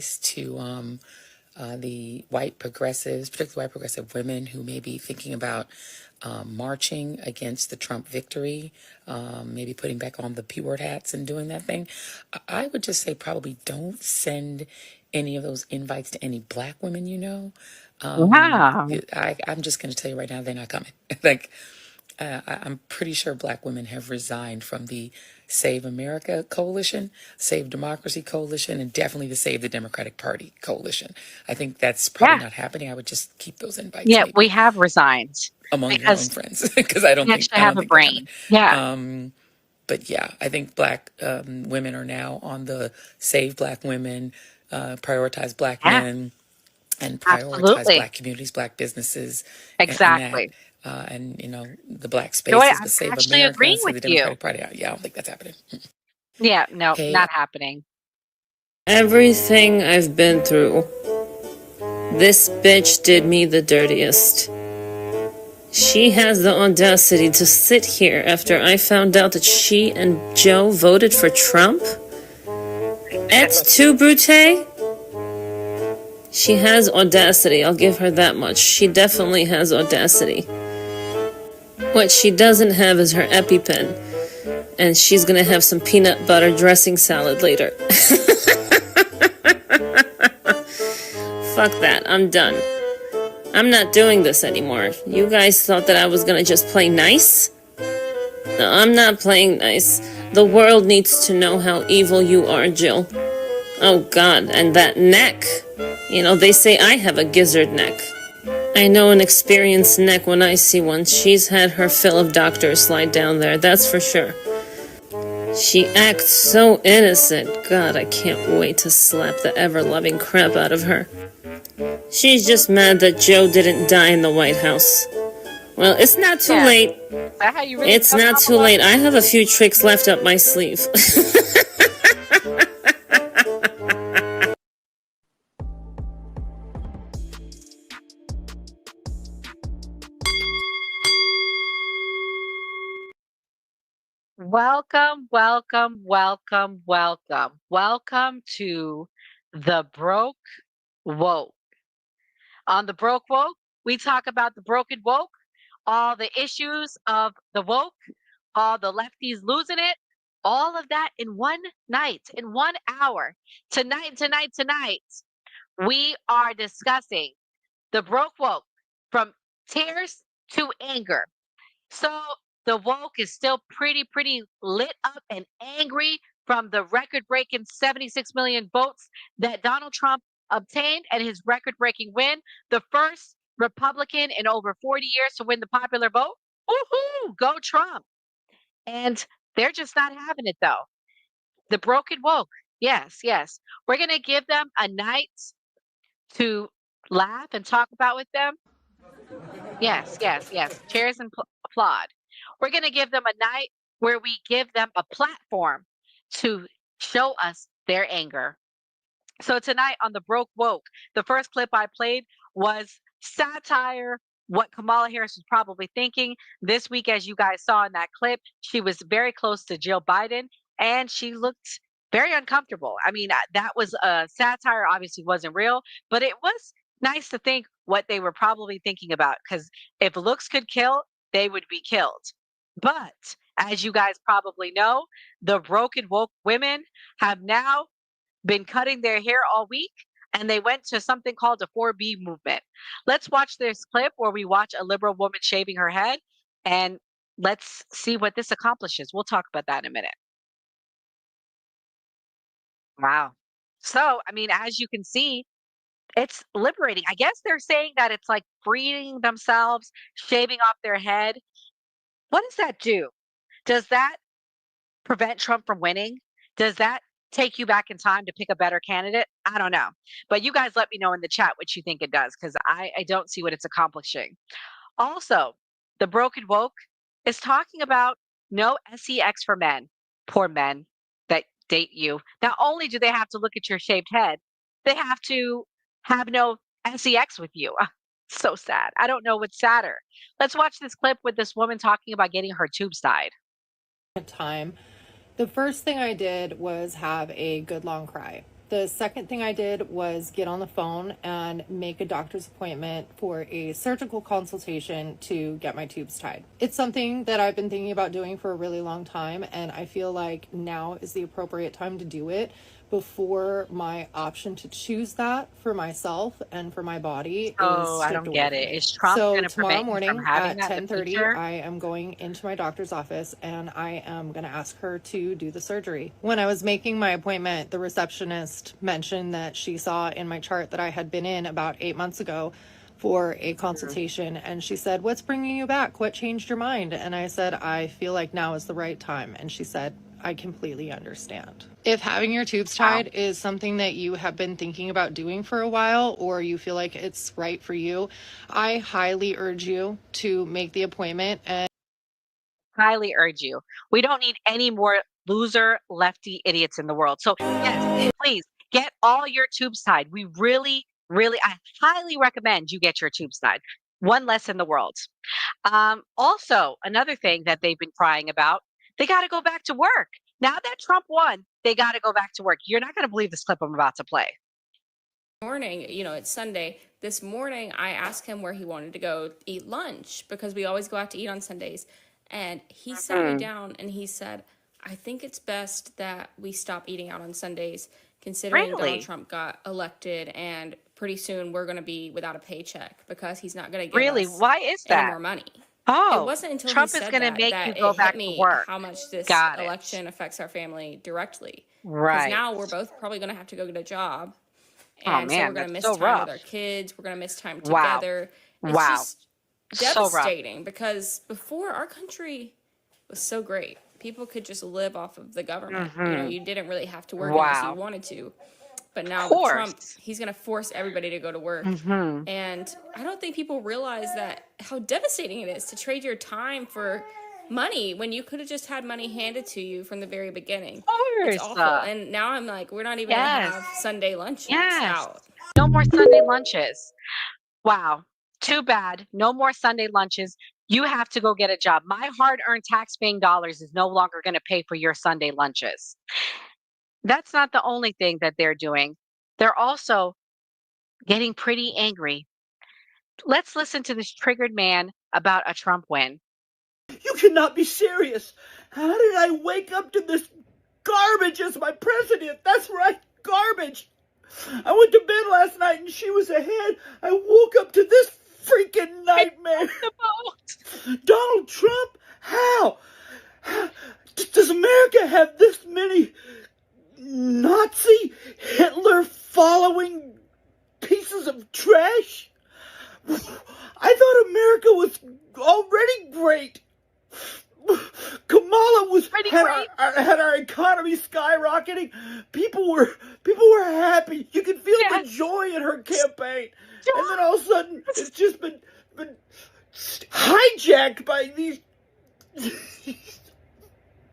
advice to the white progressives, particularly white progressive women who may be thinking about marching against the Trump victory, maybe putting back on the P word hats and doing that thing. I would just say probably don't send any of those invites to any black women you know. Yeah. I'm just going to tell you right now, they're not coming. Like, I'm pretty sure black women have resigned from the Save America coalition, Save Democracy coalition, and definitely the Save the Democratic Party coalition. I think that's probably Yeah. not happening. I would just keep those invites Yeah. We maybe have resigned among your own because friends because I don't we think actually have a they're coming. brain. Yeah. But yeah, I think black women are now on the Save Black Women, prioritize black Yeah. men, and prioritize Absolutely. black communities, black businesses, and that, Exactly. and the black Joy, spaces, but I'm Save actually America, agreeing Save with the you. Democratic Party. Yeah, I don't think that's happening. Yeah. No, Hey, not happening. Everything I've been through, this bitch did me the dirtiest. She has the audacity to sit here after I found out that she and Joe voted for Trump? Et tu, Brute? She has audacity, I'll give her that much. She definitely has audacity. What she doesn't have is her EpiPen. And she's gonna have some peanut butter dressing salad later. Fuck that, I'm done. I'm not doing this anymore. You guys thought that I was gonna just play nice? No, I'm not playing nice. The world needs to know how evil you are, Jill. Oh god, and that neck. You know, they say I have a gizzard neck. I know an experienced neck when I see one. She's had her fill of doctors slide down there, that's for sure. She acts so innocent. God, I can't wait to slap the ever-loving crap out of her. She's just mad that Joe didn't die in the White House. Well, it's not too Yeah. late. Is that how you really It's feel not about too the one? late. I have a few tricks left up my sleeve. Welcome, welcome, welcome, welcome. Welcome to the Broke Woke. On the Broke Woke, we talk about the broken woke, all the issues of the woke, all the lefties losing it, all of that in one night, in 1 hour. Tonight, we are discussing the Broke Woke from tears to anger. So the woke is still pretty lit up and angry from the record breaking 76 million votes that Donald Trump obtained and his record breaking win, the first Republican in over 40 years to win the popular vote. Woohoo! Go Trump. And they're just not having it though. The broken woke. Yes, yes. We're going to give them a night to laugh and talk about with them. Yes, yes, yes. Cheers and applaud. We're going to give them a night where we give them a platform to show us their anger. So tonight on the Broke Woke, the first clip I played was satire, what Kamala Harris was probably thinking. This week, as you guys saw in that clip, she was very close to Jill Biden and she looked very uncomfortable. I mean, that was a satire, obviously wasn't real, but it was nice to think what they were probably thinking about because if looks could kill, they would be killed. But as you guys probably know, the broken woke women have now been cutting their hair all week and they went to something called the 4B movement. Let's watch this clip where we watch a liberal woman shaving her head and let's see what this accomplishes. We'll talk about that in a minute. Wow. So, I mean, as you can see, it's liberating. I guess they're saying that it's like freeing themselves, shaving off their head. What does that do? Does that prevent Trump from winning? Does that take you back in time to pick a better candidate? I don't know. But you guys let me know in the chat what you think it does because I don't see what it's accomplishing. Also, the broken woke is talking about no sex for men, poor men that date you. Not only do they have to look at your shaved head, they have to have no sex with you. So sad. I don't know what's sadder. Let's watch this clip with this woman talking about getting her tubes tied. Time, the first thing I did was have a good long cry. The second thing I did was get on the phone and make a doctor's appointment for a surgical consultation to get my tubes tied. It's something that I've been thinking about doing for a really long time, and I feel like now is the appropriate time to do it before my option to choose that for myself and for my body is Oh, I stripped don't away get from it. me. Is Trump So going to tomorrow prevent you from morning having at that in the 10:30, future? I am going into my doctor's office and I am going to ask her to do the surgery. When I was making my appointment, the receptionist mentioned that she saw in my chart that I had been in about 8 months ago for a consultation, and she said, "What's bringing you back? What changed your mind?" And I said, "I feel like now is the right time." And she said, "I completely understand." If having your tubes Wow. tied is something that you have been thinking about doing for a while, or you feel like it's right for you, I highly urge you to make the appointment. And Highly urge you. We don't need any more loser lefty idiots in the world. So, yes, please get all your tubes tied. We really, really, I highly recommend you get your tubes tied. One less in the world. Also, another thing that they've been crying about, they got to go back to work. Now that Trump won, they got to go back to work. You're not going to believe this clip I'm about to play. Morning, it's Sunday. This morning, I asked him where he wanted to go eat lunch because we always go out to eat on Sundays. And he sat me down and he said, I think it's best that we stop eating out on Sundays, considering Donald Really? Trump got elected and pretty soon we're going to be without a paycheck because he's not going to give Really? us Why is any that? more money. It Oh, wasn't until he Trump is said going to that make you that go it hit back to me work. how much this Got it. election affects our family directly. Because Right. now we're both probably going to have to go get a job. Oh, And so we're man, going to that's miss so time with rough. our kids. We're going to miss time Wow. together. It's Wow. just So rough. devastating because before our country was so great. People could just live off of the government. You didn't really have to work unless you Wow. wanted to. But Of now with Trump, course. he's going to force everybody to go to work. Mm-hmm. And I don't think people realize that how devastating it is to trade your time for money when you could have just had money handed to you from the very beginning. Of It's course. awful. And now I'm like, we're not even going to Yes. have Sunday lunches Yes. out. No more Sunday lunches. Wow. Too bad. No more Sunday lunches. You have to go get a job. My hard earned tax-paying dollars is no longer going to pay for your Sunday lunches. That's not the only thing that they're doing. They're also getting pretty angry. Let's listen to this triggered man about a Trump win. You cannot be serious. How did I wake up to this garbage as my president? That's right, garbage. I went to bed last night and she was ahead. I woke up to this freaking nightmare. Donald Trump? How? Does America have this many Nazi, Hitler following pieces of trash? I thought America was already great. Kamala had our economy skyrocketing. People were happy. You could feel the joy in her campaign. And then all of a sudden, it's just been hijacked by these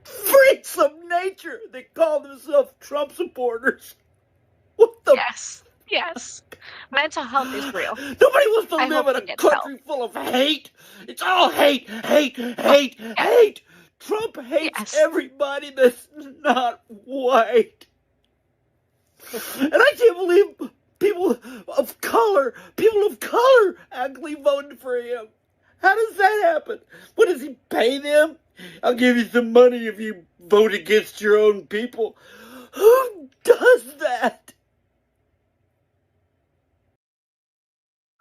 freaks of nature that call themselves Trump supporters. What the? Yes. Mental health is real. Nobody wants to I live hope in he a gets country full of hate. It's all hate, hate, hate, hate. Trump hates everybody that's not white. And I can't believe people of color actually voted for him. How does that happen? What, does he pay them? I'll give you some money if you vote against your own people. Who does that?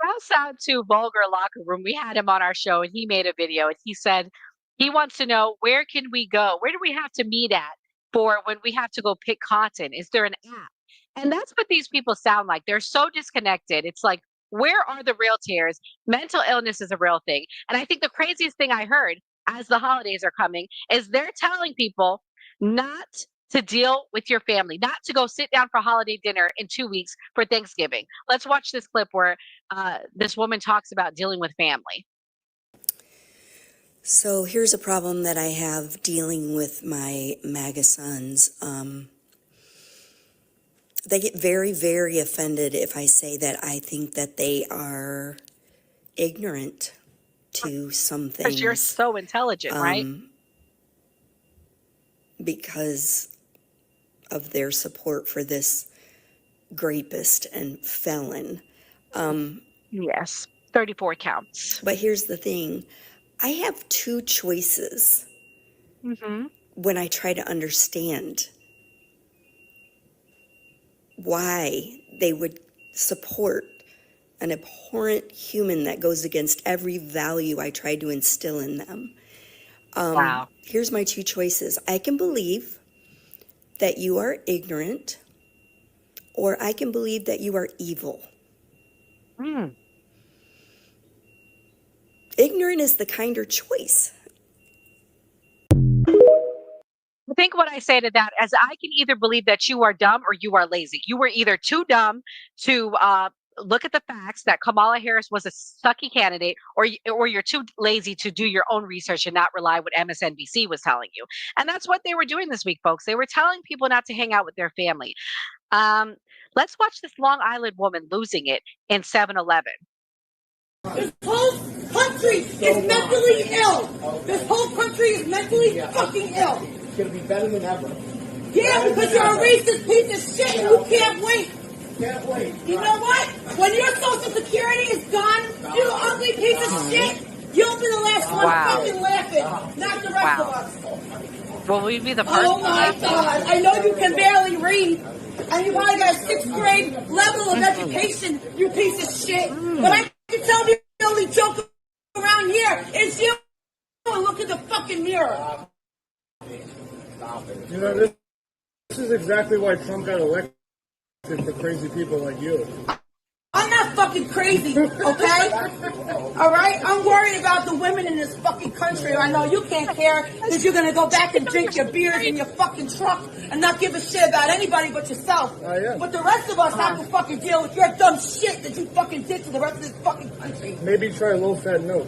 Shouts out to Vulgar Locker Room. We had him on our show and he made a video and he said he wants to know, where can we go? Where do we have to meet at for when we have to go pick cotton? Is there an app? And that's what these people sound like. They're so disconnected. It's like, where are the real tears? Mental illness is a real thing. And I think the craziest thing I heard as the holidays are coming is they're telling people not to deal with your family, not to go sit down for holiday dinner in 2 weeks for Thanksgiving. Let's watch this clip where this woman talks about dealing with family. So here's a problem that I have dealing with my MAGA sons. They get very, very offended if I say that I think that they are ignorant to some things. Because you're so intelligent, right? Because of their support for this rapist and felon. Yes, 34 counts. But here's the thing. I have two choices when I try to understand why they would support an abhorrent human that goes against every value I try to instill in them. Wow. Here's my two choices. I can believe that you are ignorant, or I can believe that you are evil. Ignorant is the kinder choice. I think what I say to that is I can either believe that you are dumb or you are lazy. You were either too dumb to look at the facts that Kamala Harris was a sucky candidate, or you're too lazy to do your own research and not rely what MSNBC was telling you. And that's what they were doing this week, folks. They were telling people not to hang out with their family. Let's watch this Long Island woman losing it in 7-Eleven. This whole country is mentally ill. This whole country is mentally fucking ill. It's going to be better than ever. Yeah, because you're a racist piece of shit and you can't wait. Can't wait. You know what? When your social security is gone, you ugly piece of shit, you'll be the last one fucking laughing, not the rest of us. Will we be the first? Oh my God. I know you can barely read. And you probably got a 6th grade level of education, you piece of shit. But I can tell you the only joke around here is you. Look at the fucking mirror. You know, this is exactly why Trump got elected, for crazy people like you. I'm not fucking crazy, okay? All right? I'm worried about the women in this fucking country. I know you can't care because you're going to go back and drink your beers in your fucking truck and not give a shit about anybody but yourself. But the rest of us have to fucking deal with your dumb shit that you fucking did to the rest of this fucking country. Maybe try low-fat milk.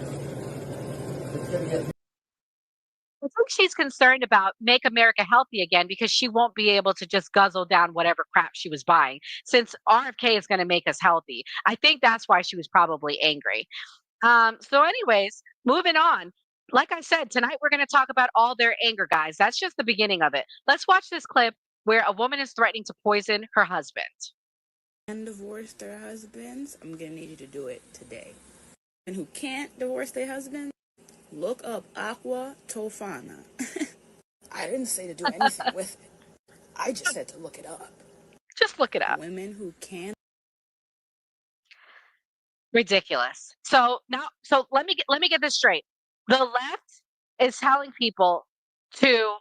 I think she's concerned about make America healthy again because she won't be able to just guzzle down whatever crap she was buying since RFK is going to make us healthy. I think that's why she was probably angry. So anyways, moving on. Like I said, tonight we're going to talk about all their anger, guys. That's just the beginning of it. Let's watch this clip where a woman is threatening to poison her husband. And divorce their husbands, I'm going to need you to do it today. And who can't divorce their husband, look up Aqua Tofana. I didn't say to do anything with it. I just said to look it up. Just look it up. Women who can. Ridiculous. So let me get this straight. The left is telling people to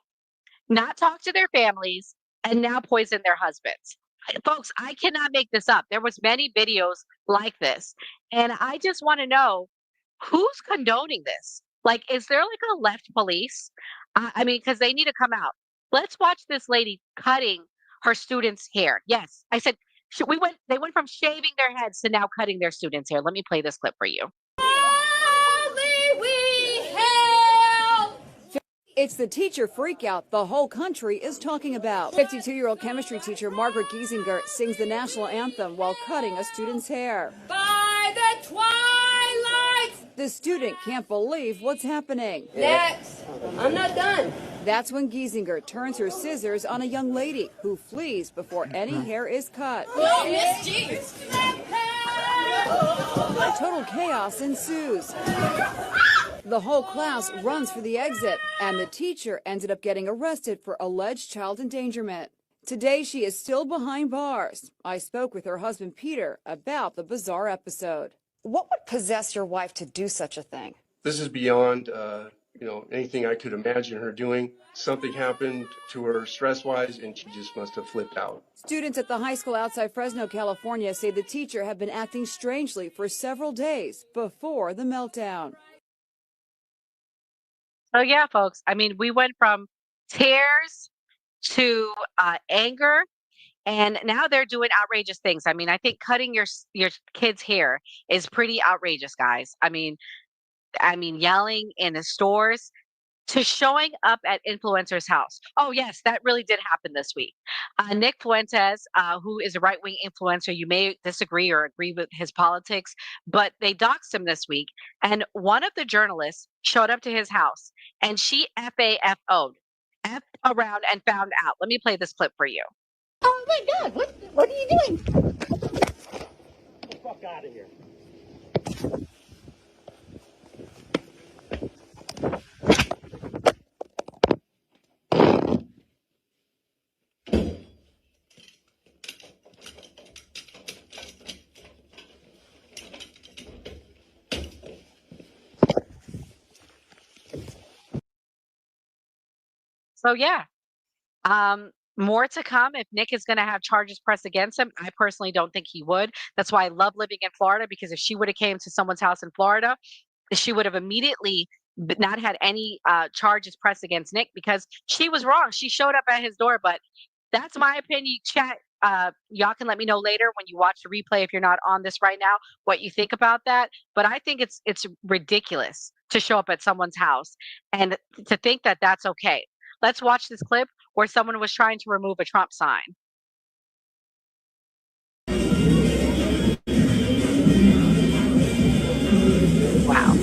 not talk to their families and now poison their husbands. Folks, I cannot make this up. There was many videos like this. And I just want to know who's condoning this? Like, is there like a left police? I mean, because they need to come out. Let's watch this lady cutting her students' hair. Yes, I said they went from shaving their heads to now cutting their students' hair. Let me play this clip for you. It's the teacher freakout the whole country is talking about. 52-year-old chemistry teacher Margaret Giesinger sings the national anthem while cutting a student's hair. By the twilight. The student can't believe what's happening. Next. I'm not done. That's when Giesinger turns her scissors on a young lady who flees before any hair is cut. Oh, Miss G. Total chaos ensues. The whole class runs for the exit, and the teacher ended up getting arrested for alleged child endangerment. Today, she is still behind bars. I spoke with her husband, Peter, about the bizarre episode. What would possess your wife to do such a thing? This is beyond, anything I could imagine her doing. Something happened to her stress-wise, and she just must have flipped out. Students at the high school outside Fresno, California, say the teacher had been acting strangely for several days before the meltdown. So yeah, folks, I mean, we went from tears to anger, and now they're doing outrageous things. I mean, I think cutting your kid's hair is pretty outrageous, guys. I mean, yelling in the stores to showing up at influencer's house. Oh yes, that really did happen this week. Nick Fuentes, who is a right-wing influencer, you may disagree or agree with his politics, but they doxed him this week. And one of the journalists showed up to his house, and she F-A-F-O'd, F around and found out. Let me play this clip for you. Oh my God, What are you doing? Get the fuck out of here. So yeah, more to come if Nick is going to have charges pressed against him. I personally don't think he would. That's why I love living in Florida, because if she would have came to someone's house in Florida, she would have immediately not had any charges pressed against Nick, because she was wrong. She showed up at his door. But that's my opinion. Chat. Y'all can let me know later when you watch the replay, if you're not on this right now, what you think about that. But I think it's ridiculous to show up at someone's house and to think that that's okay. Let's watch this clip where someone was trying to remove a Trump sign. Wow.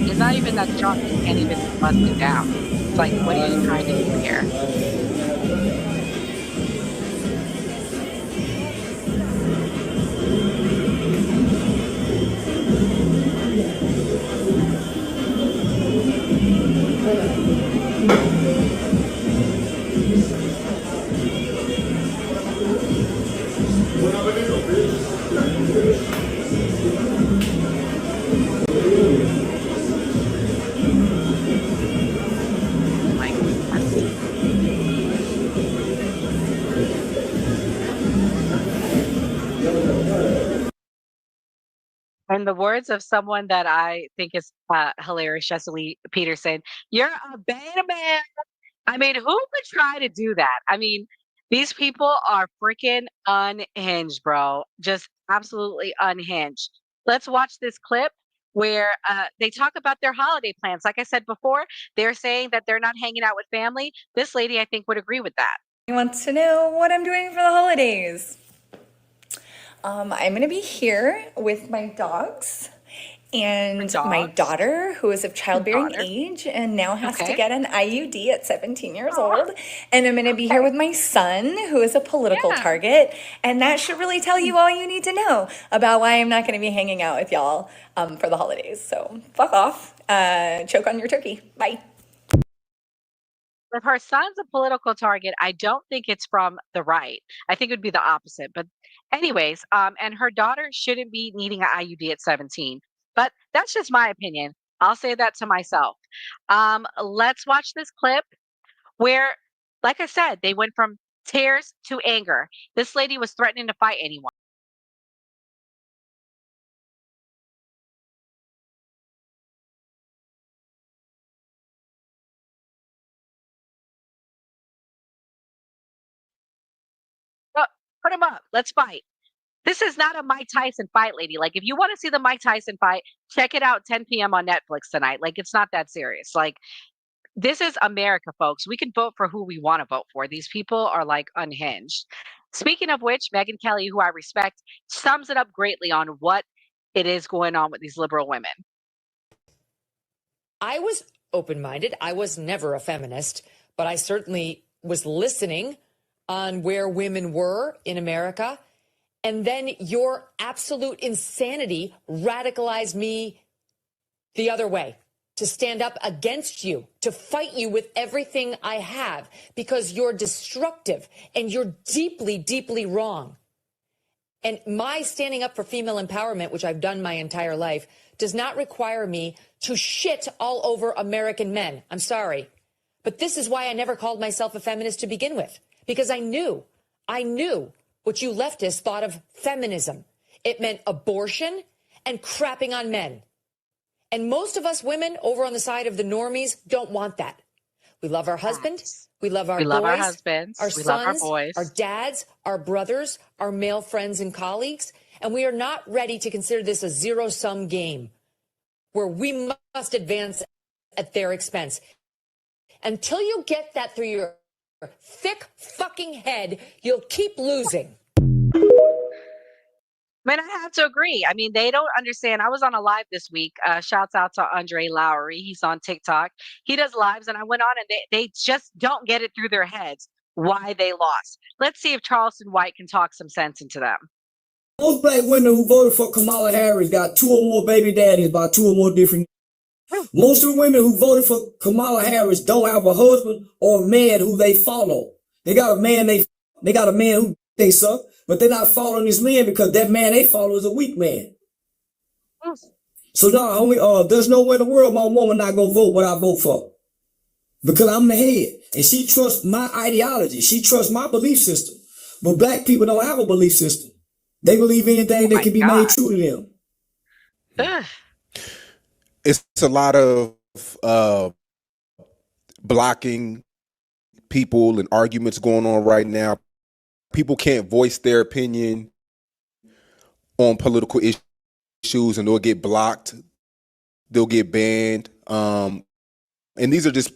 He's not even that drunk. He can't even bust it down. It's like, what are you trying to do here? Like, in the words of someone that I think is hilarious, Cecily Peterson, you're a beta man. I mean, who would try to do that? I mean, these people are freaking unhinged, bro. Just absolutely unhinged. Let's watch this clip where they talk about their holiday plans. Like I said before, they're saying that they're not hanging out with family. This lady, I think, would agree with that. He wants to know what I'm doing for the holidays. I'm going to be here with my dogs and my daughter, who is of childbearing age and now has to get an IUD at 17 years old. And I'm going to be here with my son, who is a political target. And that should really tell you all you need to know about why I'm not going to be hanging out with y'all for the holidays. So fuck off. Choke on your turkey. Bye. If her son's a political target, I don't think it's from the right. I think it would be the opposite. But anyways, and her daughter shouldn't be needing an IUD at 17. But that's just my opinion. I'll say that to myself. Let's watch this clip where, like I said, they went from tears to anger. This lady was threatening to fight anyone. Put him up. Let's fight. This is not a Mike Tyson fight, lady. Like, if you want to see the Mike Tyson fight, check it out 10 p.m. on Netflix tonight. Like, it's not that serious. Like, this is America, folks. We can vote for who we want to vote for. These people are like unhinged. Speaking of which, Megyn Kelly, who I respect, sums it up greatly on what it is going on with these liberal women. I was open-minded. I was never a feminist, but I certainly was listening on where women were in America. And then your absolute insanity radicalized me the other way, to stand up against you, to fight you with everything I have, because you're destructive and you're deeply, deeply wrong. And my standing up for female empowerment, which I've done my entire life, does not require me to shit all over American men. I'm sorry. But this is why I never called myself a feminist to begin with, because I knew what you leftists thought of feminism. It meant abortion and crapping on men. And most of us women over on the side of the normies don't want that. We love our husband. We love our boys, our husbands, our we sons, love our boys, our dads, our brothers, our male friends and colleagues. And we are not ready to consider this a zero-sum game where we must advance at their expense. Until you get that through your thick fucking head, you'll keep losing. I mean, I have to agree. I mean, they don't understand. I was on a live this week. Shouts out to Andre Lowry. He's on TikTok. He does lives, and I went on, and they just don't get it through their heads. why they lost. Let's see if Charleston White can talk some sense into them. Most black women who voted for Kamala Harris got 2 or more baby daddies by 2 or more different. Most of the women who voted for Kamala Harris don't have a husband or a man who they follow. They got a man who they suck, but they're not following this man because that man they follow is a weak man. So no, there's no way in the world my woman not gonna vote what I vote for. Because I'm the head. And she trusts my ideology. She trusts my belief system. But black people don't have a belief system. They believe anything that can be made true to them. It's a lot of blocking people and arguments going on right now. People can't voice their opinion on political issues and they'll get blocked. They'll get banned. And these are just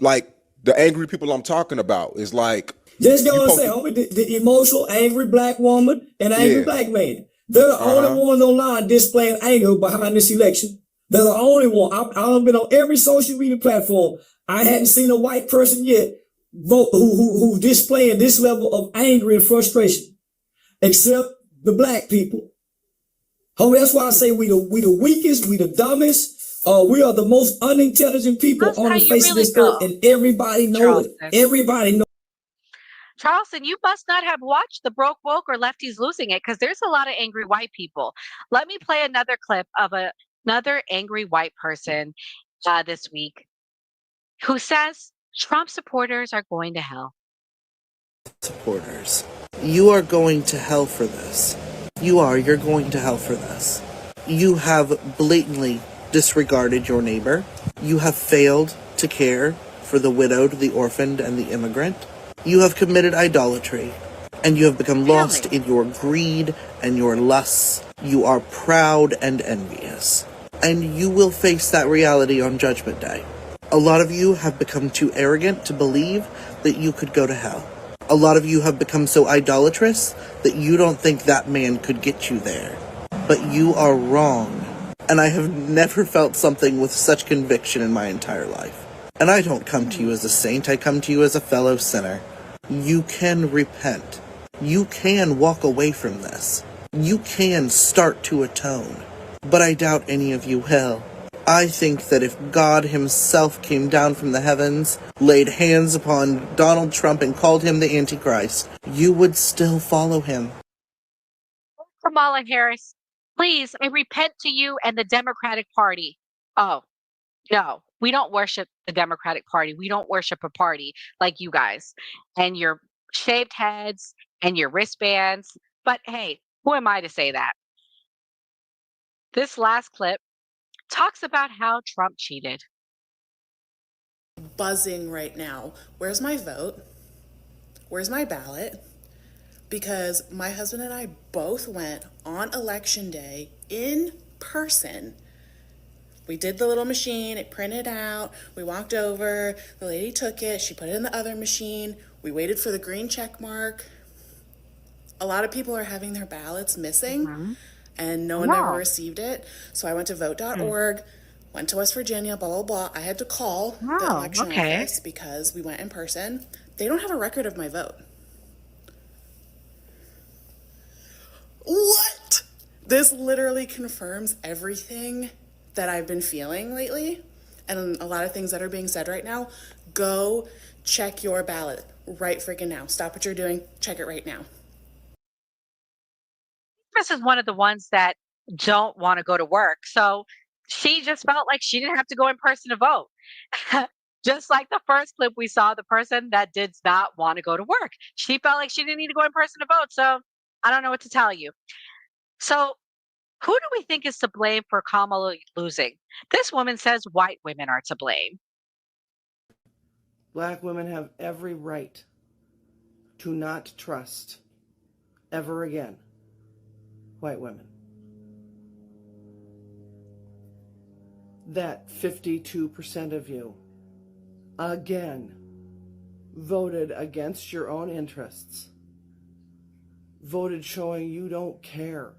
like the angry people I'm talking about. Is like just gonna say, homie, the emotional, angry black woman and angry black man. They're the only ones online displaying anger behind this election. They're the only one. I've been on every social media platform. I hadn't seen a white person yet vote who displaying this level of anger and frustration, except the black people. Homie, that's why I say we the weakest, we the dumbest. We are the most unintelligent people on the face of this earth, and everybody knows it. Everybody knows. Charleston, you must not have watched The Broke Woke or Lefties Losing It, because there's a lot of angry white people. Let me play another clip of another angry white person this week who says Trump supporters are going to hell. Supporters, you are going to hell for this. You're going to hell for this. You have blatantly disregarded your neighbor. You have failed to care for the widowed, the orphaned, and the immigrant. You have committed idolatry, and you have become lost in your greed and your lusts. You are proud and envious, and you will face that reality on Judgment Day. A lot of you have become too arrogant to believe that you could go to hell. A lot of you have become so idolatrous that you don't think that man could get you there. But you are wrong. And I have never felt something with such conviction in my entire life. And I don't come to you as a saint, I come to you as a fellow sinner. You can repent. You can walk away from this. You can start to atone. But I doubt any of you will. I think that if God himself came down from the heavens, laid hands upon Donald Trump and called him the Antichrist, you would still follow him. Kamala Harris, please, I repent to you and the Democratic Party. Oh, no, we don't worship the Democratic Party. We don't worship a party like you guys and your shaved heads and your wristbands. But hey, who am I to say that? This last clip talks about how Trump cheated. Buzzing right now. Where's my vote? Where's my ballot? Because my husband and I both went on election day in person. We did the little machine, it printed out, we walked over, the lady took it, she put it in the other machine, we waited for the green check mark. A lot of people are having their ballots missing, and no one ever received it. So I went to vote.org, went to West Virginia, blah, blah, blah. I had to call the election office because we went in person. They don't have a record of my vote. What? This literally confirms everything that I've been feeling lately and a lot of things that are being said right now. Go check your ballot right freaking now. Stop what you're doing. Check it right now. This is one of the ones that don't want to go to work. So she just felt like she didn't have to go in person to vote. Just like the first clip we saw, the person that did not want to go to work. She felt like she didn't need to go in person to vote. So I don't know what to tell you. So who do we think is to blame for Kamala losing? This woman says white women are to blame. Black women have every right to not trust ever again white women. That 52% of you again voted against your own interests, voted showing you don't care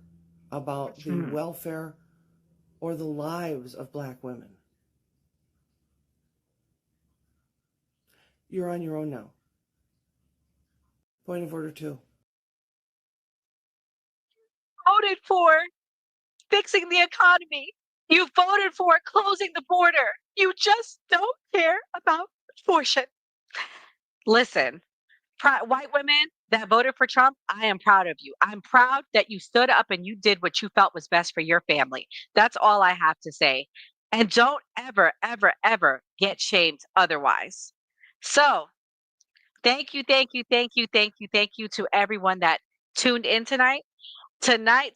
about the welfare or the lives of black women. You're on your own now. Point of order 2. Voted for fixing the economy. You voted for closing the border. You just don't care about abortion. Listen, white women that voted for Trump, I am proud of you. I'm proud that you stood up and you did what you felt was best for your family. That's all I have to say. And don't ever, ever, ever get shamed otherwise. So, thank you, thank you, thank you, thank you, thank you to everyone that tuned in tonight. Tonight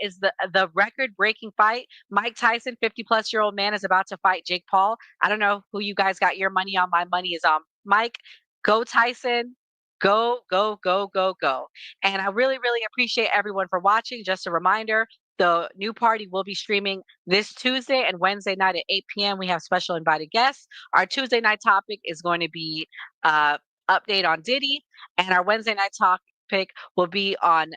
is the record-breaking fight. Mike Tyson, 50-plus-year-old man, is about to fight Jake Paul. I don't know who you guys got your money on. My money is on Mike. Go Tyson. Go, go, go, go, go. And I really, really appreciate everyone for watching. Just a reminder, the new party will be streaming this Tuesday and Wednesday night at 8 p.m. We have special invited guests. Our Tuesday night topic is going to be update on Diddy, and our Wednesday night topic will be on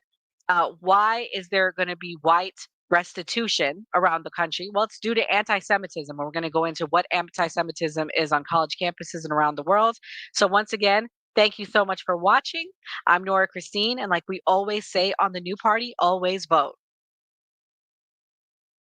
why is there going to be white restitution around the country? Well, it's due to anti-Semitism. And we're going to go into what anti-Semitism is on college campuses and around the world. So once again, thank you so much for watching. I'm Nora Christine. And like we always say on the New Party, always vote.